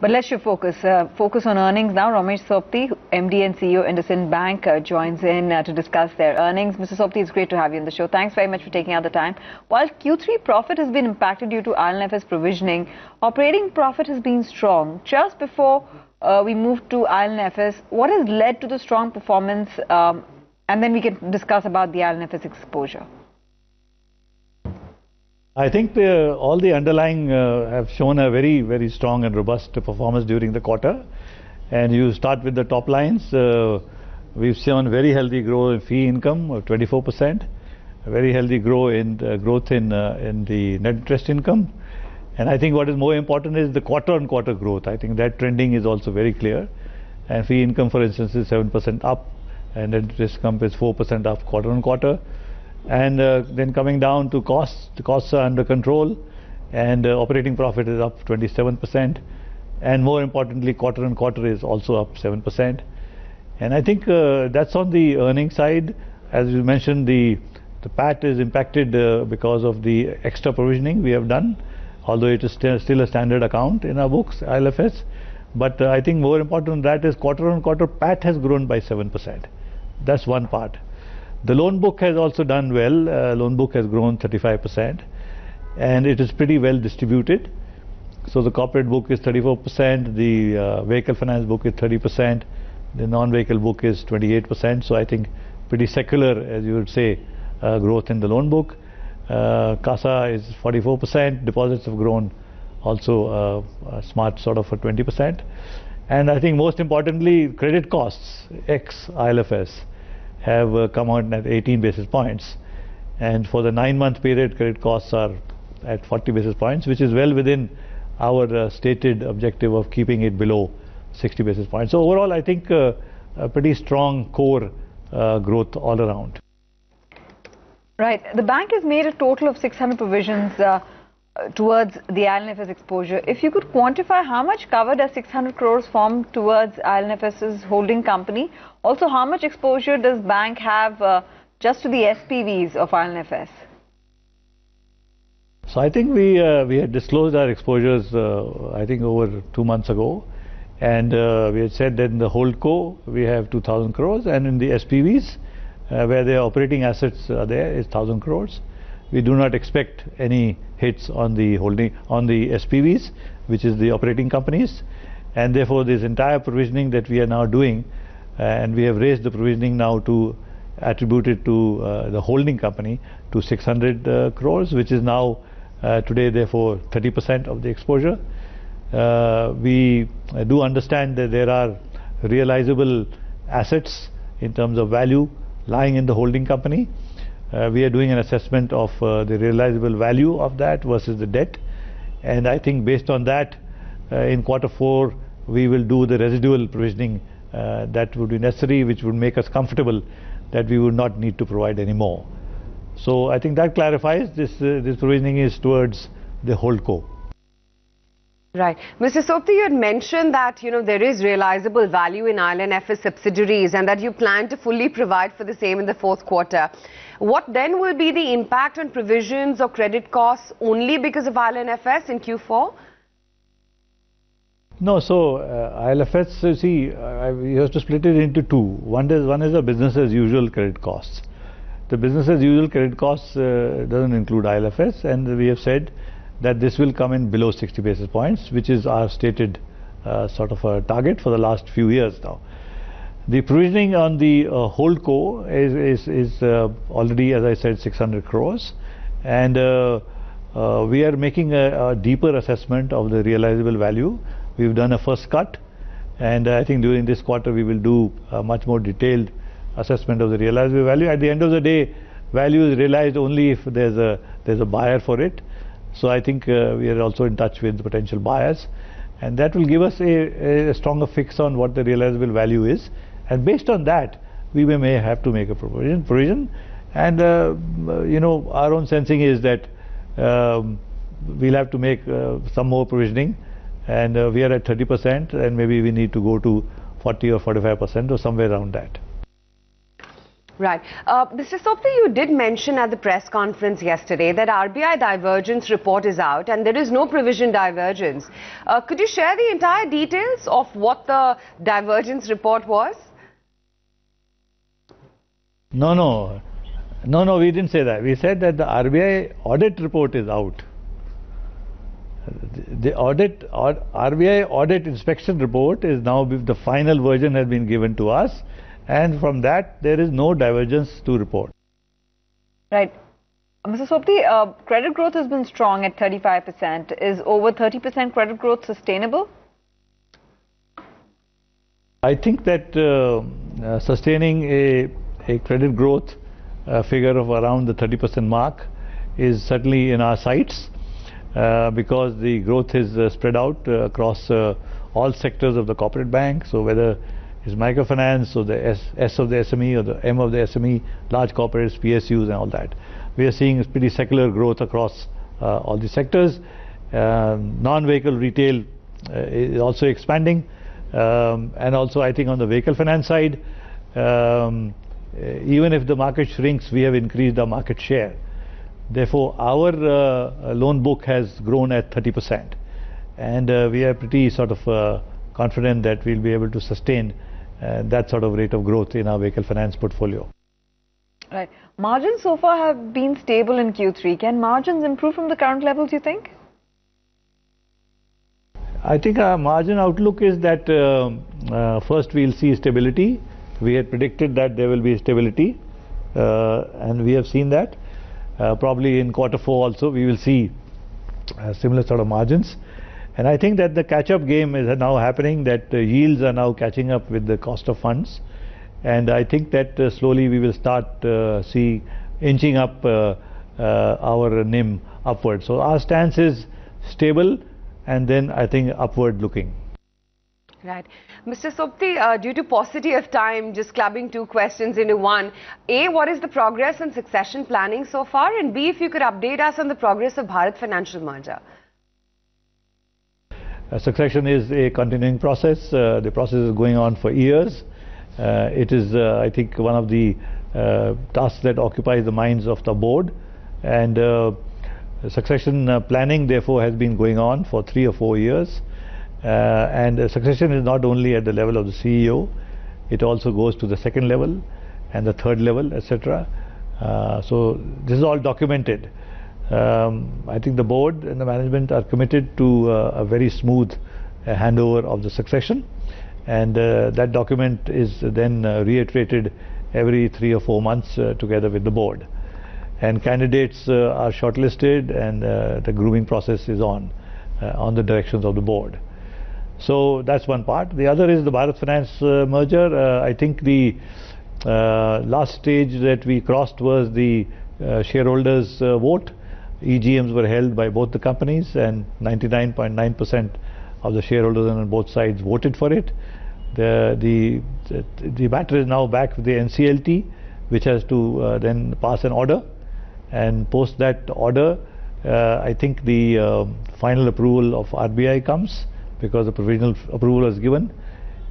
But let's shift focus on earnings now. Romesh Sobti, MD and CEO IndusInd Bank, joins in to discuss their earnings. Mr. Sobti, it's great to have you on the show. Thanks very much for taking out the time. While Q3 profit has been impacted due to IL&FS provisioning, operating profit has been strong. Just before we move to IL&FS, what has led to the strong performance? And then we can discuss about the IL&FS exposure. I think all the underlying have shown a very, very strong and robust performance during the quarter. And you start with the top lines. We've shown very healthy growth in fee income of 24%, a very healthy growth in the net interest income. And I think what is more important is the quarter-on-quarter growth. I think that trending is also very clear. And fee income, for instance, is 7% up, and net interest income is 4% up quarter-on-quarter. And then coming down to costs, the costs are under control, and operating profit is up 27%, and more importantly, quarter-on-quarter is also up 7%. And I think that's on the earnings side. As you mentioned, the PAT is impacted because of the extra provisioning we have done, although it is still a standard account in our books, ILFS. But I think more important than that is quarter-on-quarter PAT has grown by 7%. That's one part. The loan book has also done well. Loan book has grown 35%, and it is pretty well distributed. So the corporate book is 34%, the vehicle finance book is 30%, the non-vehicle book is 28%. So I think pretty secular, as you would say, growth in the loan book. CASA is 44%. Deposits have grown also smart sort of for 20%. And I think most importantly, credit costs ex ILFS have come out at 18 basis points, and for the 9-month period credit costs are at 40 basis points, which is well within our stated objective of keeping it below 60 basis points. So overall I think a pretty strong core growth all around. Right. The bank has made a total of 600 provisions towards the IL&FS exposure. If you could quantify how much cover does 600 crores form towards IL&FS's holding company? Also, how much exposure does bank have just to the SPVs of IL&FS? So I think we had disclosed our exposures I think over 2 months ago, and we had said that in the holdco we have 2,000 crores, and in the SPVs where their operating assets are there is 1,000 crores. We do not expect any hits on the SPVs, which is the operating companies, and therefore this entire provisioning that we are now doing, and we have raised the provisioning now to attribute it to the holding company to 600 crores, which is now today therefore 30% of the exposure. We do understand that there are realizable assets in terms of value lying in the holding company. We are doing an assessment of the realizable value of that versus the debt, and I think based on that in Q4 we will do the residual provisioning that would be necessary, which would make us comfortable that we would not need to provide any more. So I think that clarifies this provisioning is towards the holdco. Right. Mr. Sobti, you had mentioned that, there is realizable value in IL&FS subsidiaries and that you plan to fully provide for the same in the fourth quarter. What then will be the impact on provisions or credit costs only because of IL&FS in Q4? No, so ILFS, you see, you have to split it into two. One is a business as usual credit costs. The business as usual credit costs doesn't include ILFS, and we have said that this will come in below 60 basis points, which is our stated sort of a target for the last few years now. The provisioning on the holdco is already, as I said, 600 crores, and we are making a deeper assessment of the realizable value. We've done a first cut, and I think during this quarter we will do a much more detailed assessment of the realizable value. At the end of the day, value is realized only if there's a buyer for it. So I think we are also in touch with potential buyers, and that will give us a stronger fix on what the realizable value is, and based on that we may have to make a provision. And our own sensing is that we'll have to make some more provisioning, and we are at 30%, and maybe we need to go to 40 or 45% or somewhere around that. Right. Mr. Sobti, you did mention at the press conference yesterday that RBI divergence report is out and there is no provision divergence. Could you share the entire details of what the divergence report was? No, we didn't say that. We said that the RBI audit report is out. The RBI audit inspection report is now, the final version has been given to us, and from that there is no divergence to report. Right. Mr. Sobti, credit growth has been strong at 35%. Is over 30% credit growth sustainable? I think that sustaining a credit growth figure of around the 30% mark is certainly in our sights, because the growth is spread out across all sectors of the corporate bank. So whether it's microfinance or the S of the SME or the M of the SME, large corporates, PSUs and all that, we are seeing pretty secular growth across all the sectors. Non-vehicle retail is also expanding, and also I think on the vehicle finance side, even if the market shrinks, we have increased our market share. Therefore, our loan book has grown at 30%, and we are pretty sort of confident that we'll be able to sustain that sort of rate of growth in our vehicle finance portfolio. Right. Margins so far have been stable in Q3. Can margins improve from the current levels, you think? I think our margin outlook is that first we'll see stability. We had predicted that there will be stability, and we have seen that. Probably in Q4 also we will see similar sort of margins. And I think that the catch-up game is now happening, that yields are now catching up with the cost of funds. And I think that slowly we will start inching up our NIM upward. So our stance is stable and then I think upward looking. Right. Mr. Sobti, due to paucity of time, just clubbing two questions into one. A, what is the progress on succession planning so far? And B, if you could update us on the progress of Bharat Financial merger. Succession is a continuing process. The process is going on for years. It is, I think, one of the tasks that occupies the minds of the board. And succession planning, therefore, has been going on for 3 or 4 years. And succession is not only at the level of the CEO, it also goes to the second level and the third level, etc. So this is all documented. I think the board and the management are committed to a very smooth handover of the succession, and that document is then reiterated every 3 or 4 months together with the board. And candidates are shortlisted, and the grooming process is on the directions of the board. So that's one part. The other is the Bharat Finance merger. I think the last stage that we crossed was the shareholders vote. EGMs were held by both the companies, and 99.9% of the shareholders on both sides voted for it. The matter is now back with the NCLT, which has to then pass an order, and post that order, I think the final approval of RBI comes, because the provisional approval is given,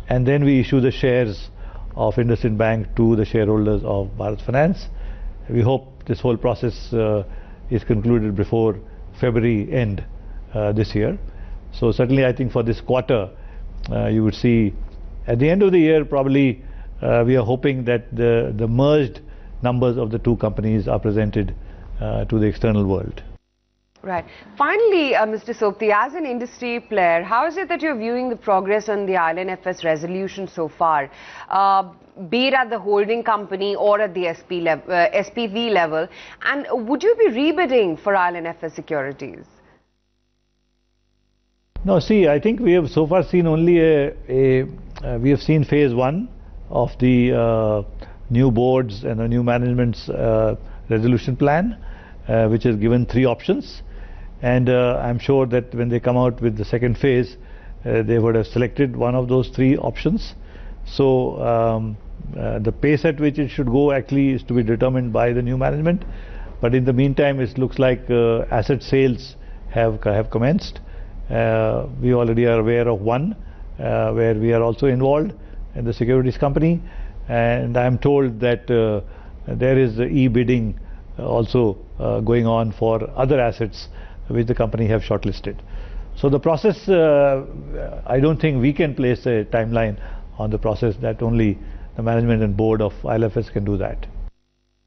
and then we issue the shares of IndusInd Bank to the shareholders of Bharat Finance. We hope this whole process is concluded before February end this year. So certainly I think for this quarter you would see at the end of the year, probably we are hoping that the merged numbers of the two companies are presented to the external world. Right. Finally, Mr. Sobti, as an industry player, how is it that you're viewing the progress on the IL&FS resolution so far, be it at the holding company or at the SPV level? And would you be rebidding for IL&FS securities? No, see, I think we have so far seen only we have seen phase 1 of the new boards and the new management's resolution plan, which has given 3 options. And I'm sure that when they come out with the second phase, they would have selected one of those 3 options. So the pace at which it should go actually is to be determined by the new management. But in the meantime, it looks like asset sales have commenced. We already are aware of one where we are also involved in the securities company. and I am told that there is e-bidding also going on for other assets which the company have shortlisted. So the process, I don't think we can place a timeline on the process. That only the management and board of ILFS can do that.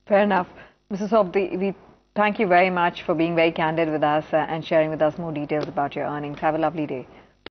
Fair enough. Mr. Sobti, we thank you very much for being very candid with us and sharing with us more details about your earnings. Have a lovely day.